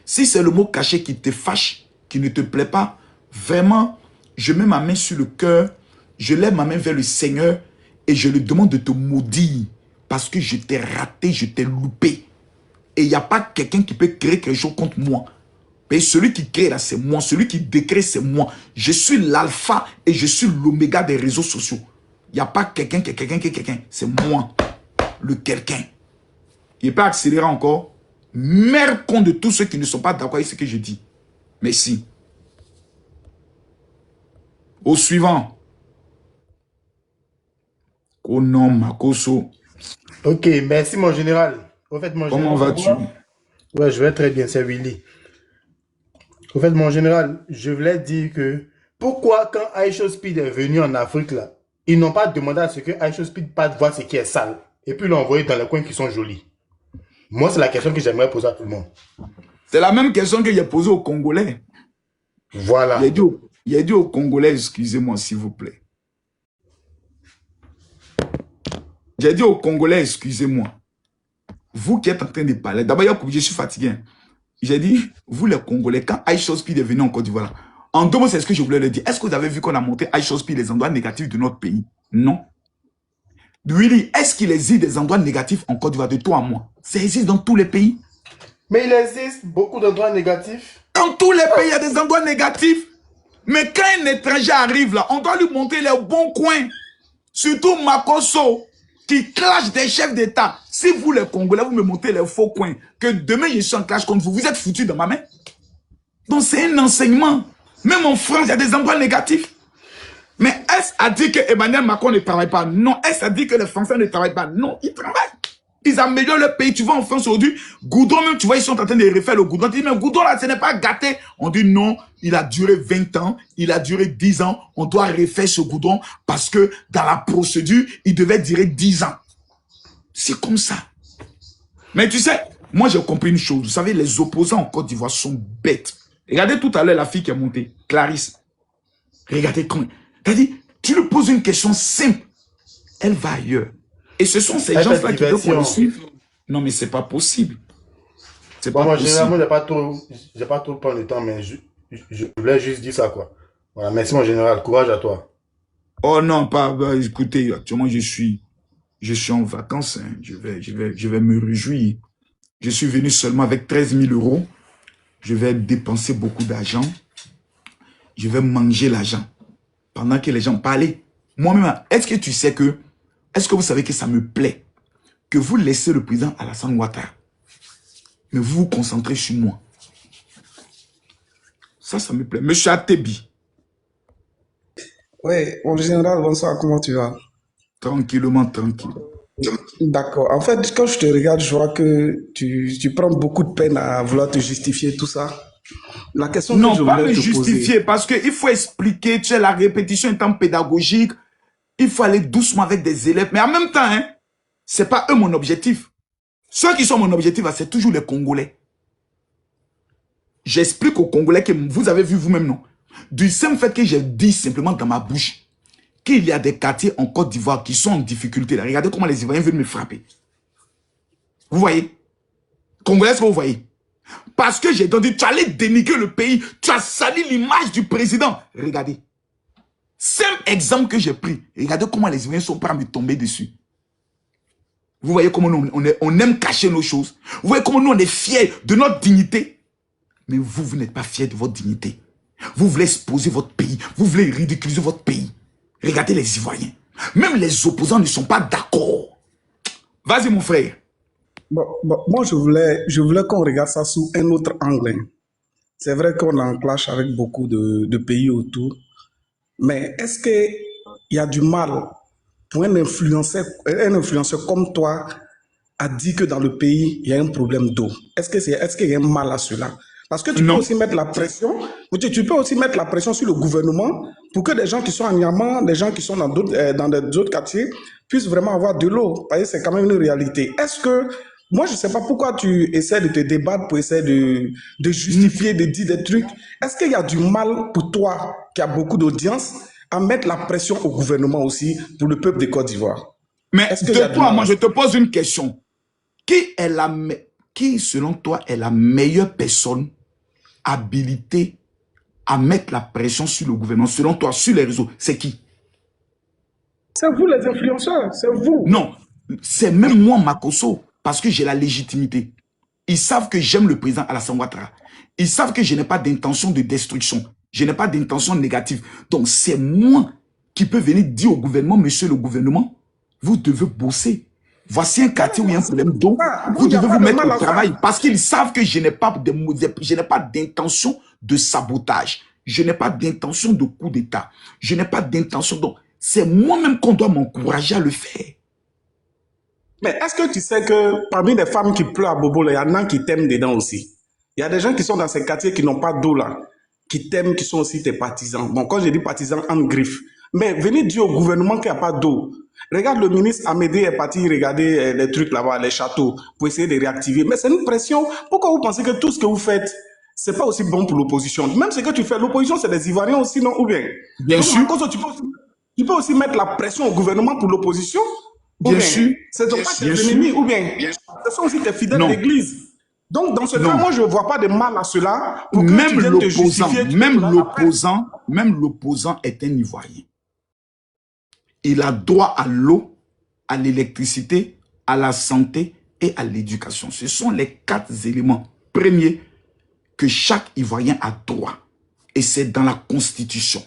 Si c'est le mot caché qui te fâche, qui ne te plaît pas, vraiment, je mets ma main sur le cœur, je lève ma main vers le Seigneur et je lui demande de te maudire parce que je t'ai raté, je t'ai loupé. Et il n'y a pas quelqu'un qui peut créer quelque chose contre moi. Mais celui qui crée là, c'est moi. Celui qui décrée, c'est moi. Je suis l'alpha et je suis l'oméga des réseaux sociaux. Il n'y a pas quelqu'un qui est quelqu'un. C'est moi. Le quelqu'un. Il n'est pas accéléré encore. Merde compte de tous ceux qui ne sont pas d'accord avec ce que je dis. Merci. Au suivant. Konom Makosso. Ok, merci mon général. Au fait, mon Comment vas-tu? Ouais, je vais très bien, c'est Willy. Au fait, mon général, je voulais dire que pourquoi quand Aisha Speed est venu en Afrique, là, ils n'ont pas demandé à ce que Aisha Speed parte voir ce qui est sale et puis l'ont envoyé dans les coins qui sont jolis. Moi, c'est la question que j'aimerais poser à tout le monde. C'est la même question que j'ai posée aux Congolais. Voilà. Il a dit aux Congolais, excusez-moi s'il vous plaît. J'ai dit aux Congolais, excusez-moi. Vous qui êtes en train de parler, d'abord, je suis fatigué. J'ai dit, vous les Congolais, quand Aisha Speed est venu en Côte d'Ivoire, en deux mots, c'est ce que je voulais leur dire. Est-ce que vous avez vu qu'on a montré Aisha Speed les endroits négatifs de notre pays? Non. Willy, est-ce qu'il existe des endroits négatifs en Côte d'Ivoire de toi à moi? Ça existe dans tous les pays. Mais il existe beaucoup d'endroits négatifs. Dans tous les pays, il y a des endroits négatifs. Mais quand un étranger arrive là, on doit lui montrer les bons coins. Surtout Makosso, qui clash des chefs d'État. Si vous, les Congolais, vous me montrez les faux coins, que demain je suis en clash contre vous, vous êtes foutus dans ma main. Donc c'est un enseignement. Même en France, il y a des endroits négatifs. Mais est-ce à dire que Emmanuel Macron ne travaille pas? Non. Est-ce à dire que les Français ne travaillent pas? Non, ils travaillent. Ils améliorent le pays. Tu vois en France aujourd'hui, Goudron même, tu vois, ils sont en train de refaire le Goudron. Tu dis, mais Goudron là, ce n'est pas gâté. On dit non, il a duré 20 ans, il a duré 10 ans. On doit refaire ce Goudron parce que dans la procédure, il devait durer 10 ans. C'est comme ça. Mais tu sais, moi j'ai compris une chose. Vous savez, les opposants en Côte d'Ivoire sont bêtes. Regardez tout à l'heure la fille qui est montée, Clarisse. Regardez comment. C'est-à-dire, tu lui poses une question simple, elle va ailleurs. Et ce sont ces gens-là qui veulent qu'on le suive. Non, mais c'est pas possible. C'est pas possible. Généralement, j'ai pas trop prendre le temps, mais je voulais juste dire ça, quoi. Voilà, merci mon général, courage à toi. Oh non, pas, écoutez, actuellement je suis en vacances, hein. Je vais me réjouir. Je suis venu seulement avec 13 000 €. Je vais dépenser beaucoup d'argent. je vais manger l'argent pendant que les gens parlaient. Moi-même, est-ce que tu sais que, est-ce que vous savez que ça me plaît que vous laissez le président Alassane Ouattara, mais vous vous concentrez sur moi. Ça me plaît. Monsieur Atebi. Oui, en général, bonsoir, comment tu vas? Tranquillement, tranquille. D'accord. En fait, quand je te regarde, je vois que tu prends beaucoup de peine à vouloir te justifier tout ça. La question non, que je pas voulais me te justifier, poser. parce qu'il faut expliquer, tu sais, la répétition étant pédagogique, il faut aller doucement avec des élèves. Mais en même temps, hein, c'est pas eux mon objectif. Ceux qui sont mon objectif, c'est toujours les Congolais. J'explique aux Congolais que vous avez vu vous-même, non? Du simple fait que j'ai dit simplement dans ma bouche qu'il y a des quartiers en Côte d'Ivoire qui sont en difficulté. Là. Regardez comment les Ivoiriens veulent me frapper. Vous voyez? Congolais, est-ce que vous voyez? Parce que j'ai dit, tu allais dénigrer le pays, tu as sali l'image du président. Regardez. Simple exemple que j'ai pris. Regardez comment les Ivoiriens sont prêts à me tomber dessus. Vous voyez comment nous, on aime cacher nos choses. Vous voyez comment nous, on est fiers de notre dignité. Mais vous n'êtes pas fiers de votre dignité. Vous voulez exposer votre pays. Vous voulez ridiculiser votre pays. Regardez les Ivoiriens. Même les opposants ne sont pas d'accord. Vas-y, mon frère. Moi, je voulais qu'on regarde ça sous un autre angle. C'est vrai qu'on est en clash avec beaucoup de pays autour. Mais est-ce qu'il y a du mal pour un influenceur comme toi à dire que dans le pays, il y a un problème d'eau? Est-ce qu'il y a un mal à cela? Parce que tu peux aussi mettre la pression, sur le gouvernement pour que des gens qui sont en Niamey, des gens qui sont dans d'autres quartiers puissent vraiment avoir de l'eau. Parce que c'est quand même une réalité. Est-ce que, moi je ne sais pas pourquoi tu essaies de te débattre pour essayer de justifier, de dire des trucs. Est-ce qu'il y a du mal pour toi, qui a beaucoup d'audience, à mettre la pression au gouvernement aussi pour le peuple de Côte d'Ivoire? Mais de toi, moi je te pose une question. Qui, selon toi, est la meilleure personne habilitée à mettre la pression sur le gouvernement, selon toi, sur les réseaux? C'est qui? C'est vous les influenceurs, c'est vous. Non, c'est même moi, Makosso, parce que j'ai la légitimité. Ils savent que j'aime le président Alassane Ouattara. Ils savent que je n'ai pas d'intention de destruction. Je n'ai pas d'intention négative. Donc, c'est moi qui peux venir dire au gouvernement, monsieur le gouvernement, vous devez bosser. Voici un quartier où il y a un problème d'eau. Vous devez vous mettre au travail parce qu'ils savent que je n'ai pas d'intention de sabotage. Je n'ai pas d'intention de coup d'État. Je n'ai pas d'intention. Donc, c'est moi-même qu'on doit m'encourager à le faire. Mais est-ce que tu sais que parmi les femmes qui pleurent à Bobo, il y en a qui t'aiment dedans aussi? Il y a des gens qui sont dans ces quartiers qui n'ont pas d'eau là, qui t'aiment, qui sont aussi tes partisans. Bon, quand je dis partisans, en griffe. Mais venez dire au gouvernement qu'il n'y a pas d'eau. Regarde, le ministre Amédée est parti regarder les trucs là-bas, les châteaux, pour essayer de réactiver. Mais c'est une pression. Pourquoi vous pensez que tout ce que vous faites, c'est pas aussi bon pour l'opposition? Même ce que tu fais, l'opposition, c'est des Ivoiriens aussi, non? Ou bien? Bien sûr. Tu peux aussi mettre la pression au gouvernement pour l'opposition? Bien sûr. Ce sont pas tes ennemis, ou bien? Ce sont aussi tes fidèles d'église. Donc, dans ce cas, moi, je ne vois pas de mal à cela. Pour que même l'opposant est un Ivoirien. Il a droit à l'eau, à l'électricité, à la santé et à l'éducation. Ce sont les 4 éléments premiers que chaque Ivoirien a droit. Et c'est dans la Constitution.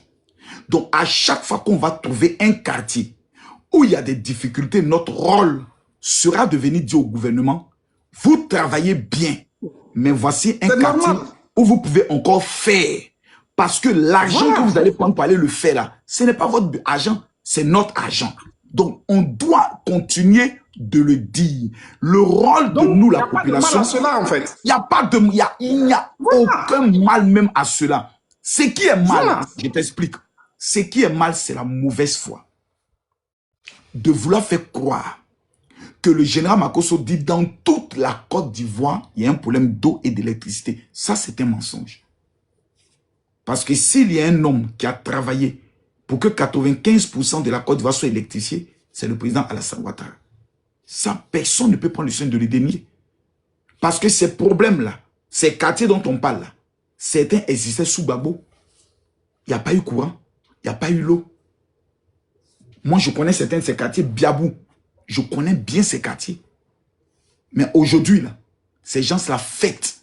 Donc, à chaque fois qu'on va trouver un quartier où il y a des difficultés, notre rôle sera de venir dire au gouvernement, vous travaillez bien, mais voici un quartier où vous pouvez encore faire. Parce que l'argent que vous allez prendre pour aller le faire là, ce n'est pas votre argent, c'est notre argent. Donc, on doit continuer de le dire. Le rôle de nous, la population, il n'y a pas de mal à cela, en fait. Il n'y a aucun mal même à cela. Ce qui est mal, je t'explique, ce qui est mal, c'est la mauvaise foi. De vouloir faire croire que le général Makosso dit dans toute la Côte d'Ivoire, il y a un problème d'eau et d'électricité. Ça, c'est un mensonge. Parce que s'il y a un homme qui a travaillé pour que 95% de la Côte d'Ivoire soit électrifiée, c'est le président Alassane Ouattara. Ça, personne ne peut prendre le soin de le dénier. Parce que ces problèmes-là, ces quartiers dont on parle là, certains existaient sous Gbagbo. Il n'y a pas eu courant, il n'y a pas eu l'eau. Moi, je connais certains de ces quartiers, Biabou. Je connais bien ces quartiers. Mais aujourd'hui, là, ces gens se la fêtent.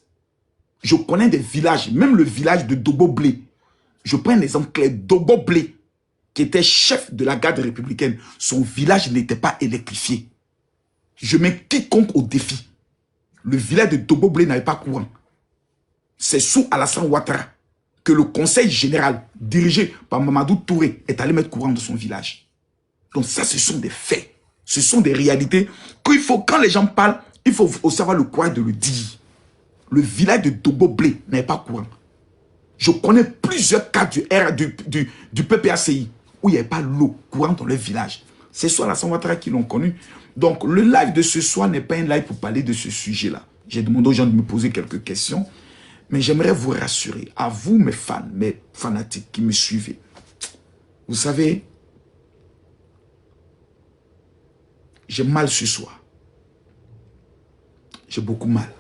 Je connais des villages, même le village de Dobo-Blé. Je prends un exemple clair. Dogo Blé, qui était chef de la garde républicaine, son village n'était pas électrifié. Je mets quiconque au défi. Le village de Dogo Blé n'avait pas courant. C'est sous Alassane Ouattara que le conseil général, dirigé par Mamadou Touré, est allé mettre courant dans son village. Donc ça, ce sont des faits. Ce sont des réalités qu'il faut, quand les gens parlent, il faut aussi avoir le courage de le dire. Le village de Dogo Blé n'avait pas courant. Je connais plusieurs cas du PPACI où il n'y avait pas l'eau courante dans le village. C'est soit Alassane Ouattara qui l'ont connu. Donc le live de ce soir n'est pas un live pour parler de ce sujet-là. J'ai demandé aux gens de me poser quelques questions. Mais j'aimerais vous rassurer, à vous mes fans, mes fanatiques qui me suivez. Vous savez, j'ai mal ce soir. J'ai beaucoup mal.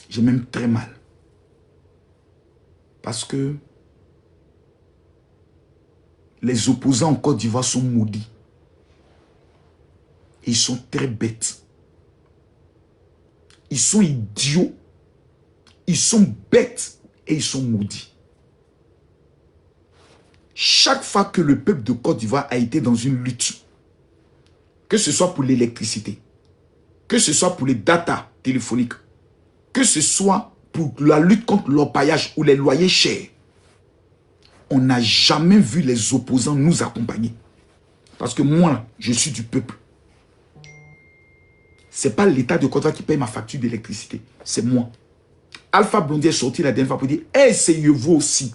J'ai même très mal. Parce que les opposants en Côte d'Ivoire sont maudits. Ils sont très bêtes. Ils sont idiots. Ils sont bêtes et ils sont maudits. Chaque fois que le peuple de Côte d'Ivoire a été dans une lutte, que ce soit pour l'électricité, que ce soit pour les data téléphoniques, que ce soit pour la lutte contre l'orpaillage ou les loyers chers, on n'a jamais vu les opposants nous accompagner. Parce que moi, je suis du peuple. Ce n'est pas l'État de Côte d'Ivoire qui paye ma facture d'électricité, c'est moi. Alpha Blondy est sorti la dernière fois pour dire « Essayez-vous aussi.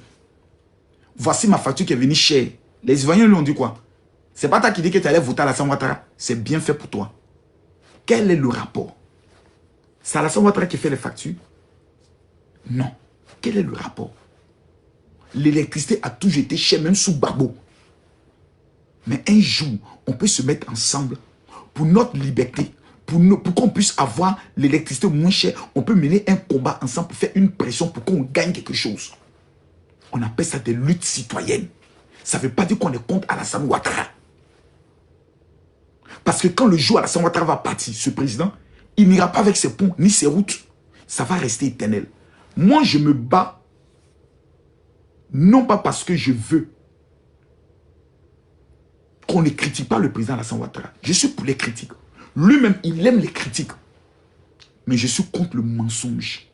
Voici ma facture qui est venue chère. » Les Ivoiriens lui ont dit quoi? C'est pas toi qui dis que tu allais voter à Alassane Ouattara. C'est bien fait pour toi. Quel est le rapport? C'est Alassane Ouattara qui fait les factures? Non. Quel est le rapport? L'électricité a toujours été chère, même sous Gbagbo. Mais un jour, on peut se mettre ensemble pour notre liberté. Pour qu'on puisse avoir l'électricité moins chère, on peut mener un combat ensemble pour faire une pression pour qu'on gagne quelque chose. On appelle ça des luttes citoyennes. Ça ne veut pas dire qu'on est contre Alassane Ouattara. Parce que quand le jour Alassane Ouattara va partir, ce président, il n'ira pas avec ses ponts ni ses routes. Ça va rester éternel. Moi, je me bats, non pas parce que je veux qu'on ne critique pas le président Alassane Ouattara. Je suis pour les critiques. Lui-même, il aime les critiques. Mais je suis contre le mensonge.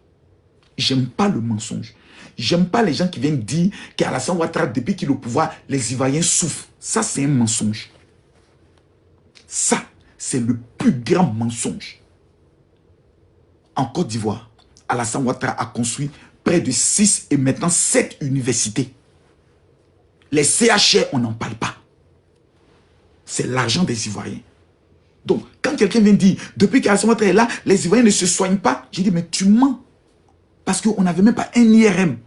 J'aime pas le mensonge. J'aime pas les gens qui viennent dire qu'Alassane Ouattara, depuis qu'il est au pouvoir, les Ivoiriens souffrent. Ça, c'est un mensonge. Ça, c'est le plus grand mensonge. En Côte d'Ivoire, Alassane Ouattara a construit près de 6 et maintenant 7 universités. Les CHR, on n'en parle pas. C'est l'argent des Ivoiriens. Donc, quand quelqu'un vient dire, depuis qu'Alassane Ouattara est là, les Ivoiriens ne se soignent pas, j'ai dit, mais tu mens. Parce qu'on n'avait même pas un IRM.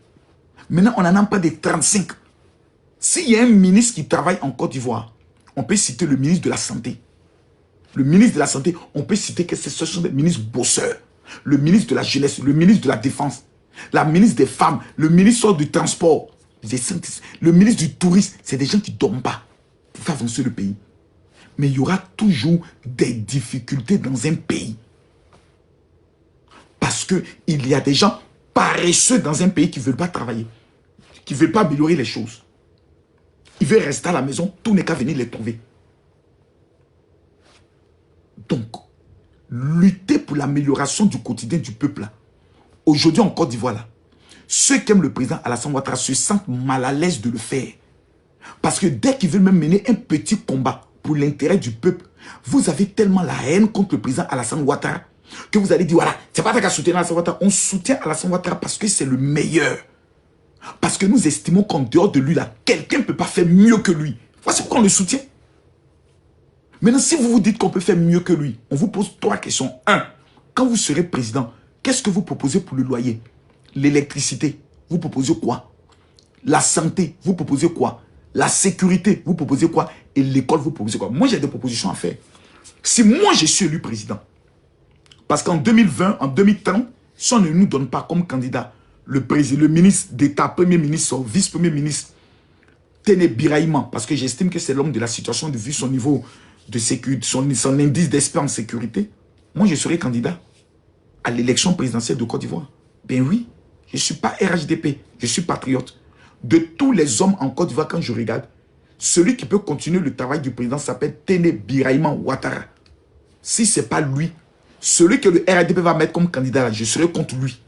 Maintenant, on en a pas des 35. S'il y a un ministre qui travaille en Côte d'Ivoire, on peut citer le ministre de la Santé. Le ministre de la Santé, on peut citer que ce sont des ministres bosseurs. Le ministre de la Jeunesse, le ministre de la Défense, la ministre des Femmes, le ministre du Transport, le ministre du Tourisme. C'est des gens qui ne dorment pas pour faire avancer le pays. Mais il y aura toujours des difficultés dans un pays. Parce qu'il y a des gens paresseux dans un pays qui ne veulent pas travailler, qui ne veulent pas améliorer les choses. Ils veulent rester à la maison, tout n'est qu'à venir les trouver. Donc, lutter pour l'amélioration du quotidien du peuple. Aujourd'hui en Côte d'Ivoire, ceux qui aiment le président Alassane Ouattara se sentent mal à l'aise de le faire. Parce que dès qu'ils veulent même mener un petit combat pour l'intérêt du peuple, vous avez tellement la haine contre le président Alassane Ouattara que vous allez dire, voilà, c'est pas ta qu'à soutenir Alassane Ouattara. On soutient Alassane Ouattara parce que c'est le meilleur. Parce que nous estimons qu'en dehors de lui, là, quelqu'un ne peut pas faire mieux que lui. Voici pourquoi on le soutient. Maintenant, si vous vous dites qu'on peut faire mieux que lui, on vous pose 3 questions. 1. Quand vous serez président, qu'est-ce que vous proposez pour le loyer? L'électricité, vous proposez quoi? La santé, vous proposez quoi? La sécurité, vous proposez quoi? Et l'école, vous proposez quoi? Moi, j'ai des propositions à faire. Si moi, je suis élu président, parce qu'en 2020, en 2030, si on ne nous donne pas comme candidat le ministre d'État, premier ministre, vice-premier ministre, Téné Biraïman, parce que j'estime que c'est l'homme de la situation, de vu son niveau de sécurité, son indice d'esprit en sécurité, moi, je serai candidat à l'élection présidentielle de Côte d'Ivoire. Ben oui, je ne suis pas RHDP, je suis patriote. de tous les hommes en Côte d'Ivoire, quand je regarde, celui qui peut continuer le travail du président s'appelle Téné Birahima Ouattara. Si ce n'est pas lui, celui que le RDP va mettre comme candidat, là, je serai contre lui.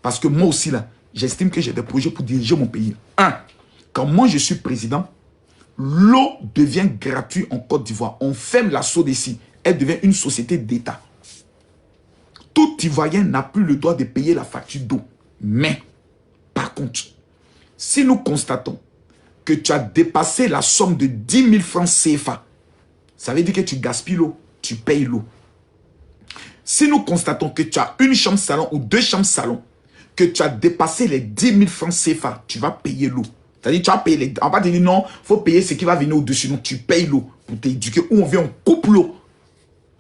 Parce que moi aussi, là, j'estime que j'ai des projets pour diriger mon pays. Quand moi je suis président, l'eau devient gratuite en Côte d'Ivoire. On ferme la SODECI. Elle devient une société d'État. Tout Ivoirien n'a plus le droit de payer la facture d'eau. Mais, par contre, si nous constatons que tu as dépassé la somme de 10 000 francs CFA, ça veut dire que tu gaspilles l'eau, tu payes l'eau. Si nous constatons que tu as une chambre salon ou 2 chambres salon, que tu as dépassé les 10 000 francs CFA, tu vas payer l'eau. C'est-à-dire tu vas payer les... On va pas te dire non, il faut payer ce qui va venir au-dessus. Non, tu payes l'eau pour t'éduquer. Ou on vient, on coupe l'eau.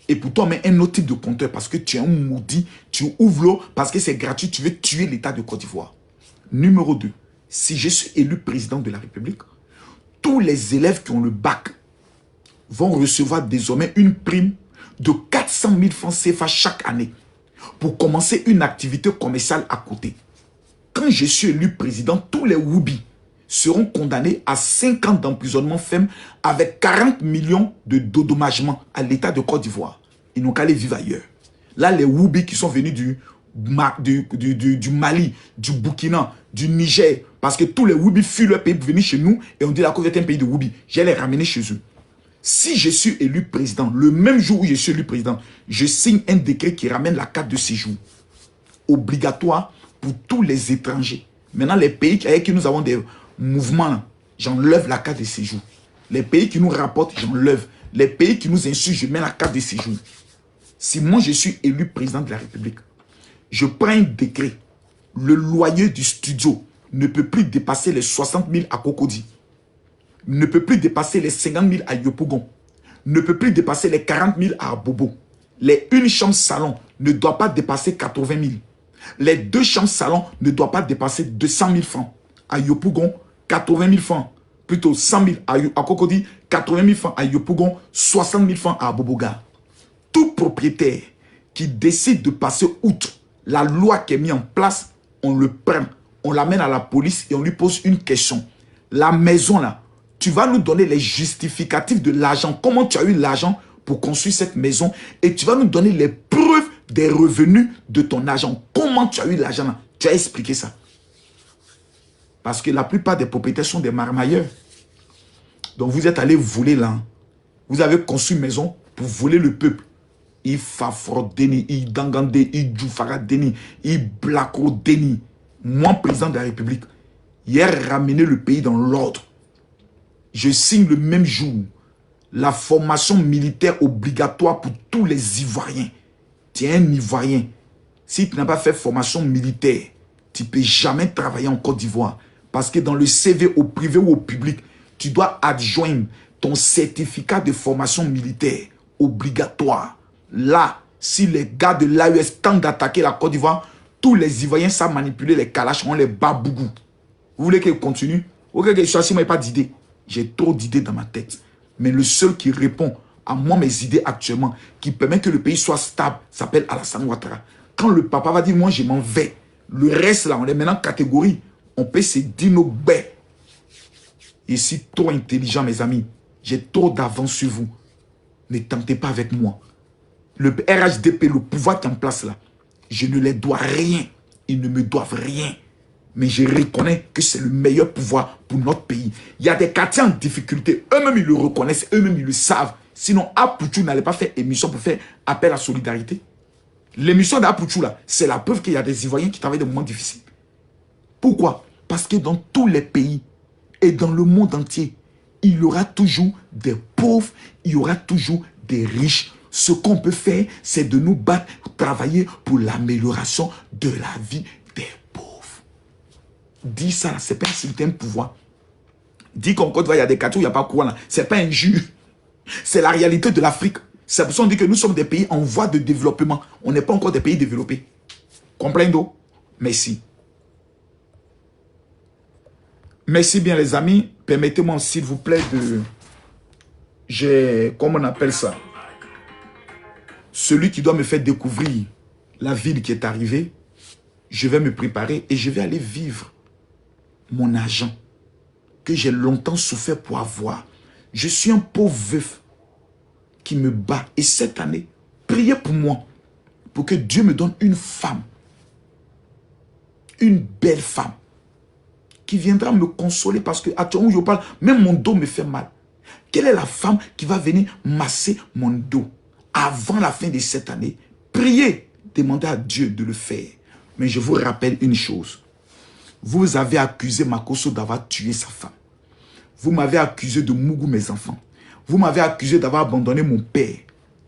Et pour toi, on met un autre type de compteur parce que tu es un maudit. Tu ouvres l'eau parce que c'est gratuit. Tu veux tuer l'État de Côte d'Ivoire. Numéro 2. Si je suis élu président de la République, tous les élèves qui ont le bac vont recevoir désormais une prime de 400 000 francs CFA chaque année pour commencer une activité commerciale à côté. Quand je suis élu président, tous les Woubi seront condamnés à 5 ans d'emprisonnement ferme avec 40 millions de dédommagements à l'État de Côte d'Ivoire. Ils n'ont qu'à aller vivre ailleurs. Là, les Woubi qui sont venus du Mali, du Burkina, du Niger, parce que tous les Woubi fuient leur pays pour venir chez nous et on dit la Côte d'Ivoire est un pays de Woubi. Je vais les ramener chez eux. Si je suis élu président, le même jour où je suis élu président, je signe un décret qui ramène la carte de séjour obligatoire pour tous les étrangers. Maintenant, les pays avec qui nous avons des mouvements, j'enlève la carte de séjour. Les pays qui nous rapportent, j'enlève. Les pays qui nous insultent, je mets la carte de séjour. Si moi, je suis élu président de la République, je prends un décret. Le loyer du studio ne peut plus dépasser les 60 000 à Cocody. Ne peut plus dépasser les 50 000 à Yopougon. Ne peut plus dépasser les 40 000 à Bobo. Les une chambre salon ne doit pas dépasser 80 000. Les 2 chambres salon ne doivent pas dépasser 200 000 francs. À Yopougon, 80 000 francs. Plutôt 100 000 à Cocody, 80 000 francs à Yopougon, 60 000 francs à Boboga. Tout propriétaire qui décide de passer outre la loi qui est mise en place, on le prend, on l'amène à la police et on lui pose une question. La maison là, tu vas nous donner les justificatifs de l'argent. Comment tu as eu l'argent pour construire cette maison? Et tu vas nous donner les preuves des revenus de ton argent. Comment tu as eu l'argent là? Tu as expliqué ça. Parce que la plupart des propriétaires sont des marmailleurs. Donc vous êtes allé voler là. Vous avez construit une maison pour voler le peuple. Il fafrodeni, il dangandé, il djoufaradeni, il blacodeni. Moi, président de la République, hier ramené le pays dans l'ordre. Je signe le même jour la formation militaire obligatoire pour tous les Ivoiriens. Tu es un Ivoirien. Si tu n'as pas fait formation militaire, tu ne peux jamais travailler en Côte d'Ivoire. Parce que dans le CV au privé ou au public, tu dois adjoindre ton certificat de formation militaire obligatoire. Là, si les gars de l'AES tentent d'attaquer la Côte d'Ivoire, tous les Ivoiriens savent manipuler les calaches, on les bat bougou. Vous voulez qu'il continue? Vous voulez que je sois, moi, pas d'idées. J'ai trop d'idées dans ma tête. Mais le seul qui répond à moi, mes idées actuellement, qui permet que le pays soit stable, s'appelle Alassane Ouattara. Quand le papa va dire, moi, je m'en vais, le reste, là, on est maintenant catégorie. On peut se dire nos baies. Je suis trop intelligent, mes amis. J'ai trop d'avance sur vous. Ne tentez pas avec moi. Le RHDP, le pouvoir qui est en place là, je ne les dois rien. Ils ne me doivent rien. Mais je reconnais que c'est le meilleur pouvoir pour notre pays. Il y a des quartiers en difficulté. Eux-mêmes, ils le reconnaissent. Eux-mêmes, ils le savent. Sinon, Apouchou n'allait pas faire émission pour faire appel à solidarité. L'émission d'Apouchou, là, c'est la preuve qu'il y a des Ivoiriens qui travaillent dans des moments difficiles. Pourquoi? Parce que dans tous les pays et dans le monde entier, il y aura toujours des pauvres, il y aura toujours des riches. Ce qu'on peut faire, c'est de nous battre, travailler pour l'amélioration de la vie des pauvres. Dis ça, c'est pas insulter un pouvoir. Dis qu'en Côte d'Ivoire, il y a des quartiers où il n'y a pas courant là. C'est pas injure. C'est la réalité de l'Afrique. C'est pour ça qu'on dit que nous sommes des pays en voie de développement. On n'est pas encore des pays développés. Comprendo? Merci. Merci bien les amis. Permettez-moi s'il vous plaît de... Comment on appelle ça? Celui qui doit me faire découvrir la ville qui est arrivée, je vais me préparer et je vais aller vivre mon argent que j'ai longtemps souffert pour avoir. Je suis un pauvre veuf qui me bat. Et cette année, priez pour moi, pour que Dieu me donne une femme, une belle femme, qui viendra me consoler parce que actuellement où je parle, même mon dos me fait mal. Quelle est la femme qui va venir masser mon dos avant la fin de cette année? Priez, demandez à Dieu de le faire. Mais je vous rappelle une chose. Vous avez accusé Makosso d'avoir tué sa femme. Vous m'avez accusé de Mougou mes enfants. Vous m'avez accusé d'avoir abandonné mon père.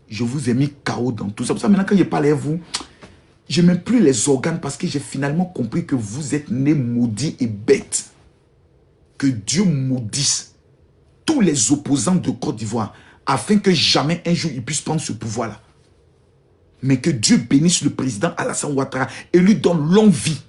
Je vous ai mis KO dans tout ça. C'est pour ça maintenant quand je parle à vous, je n'ai plus les organes parce que j'ai finalement compris que vous êtes nés maudits et bêtes. Que Dieu maudisse tous les opposants de Côte d'Ivoire afin que jamais un jour ils puissent prendre ce pouvoir-là. Mais que Dieu bénisse le président Alassane Ouattara et lui donne longue vie.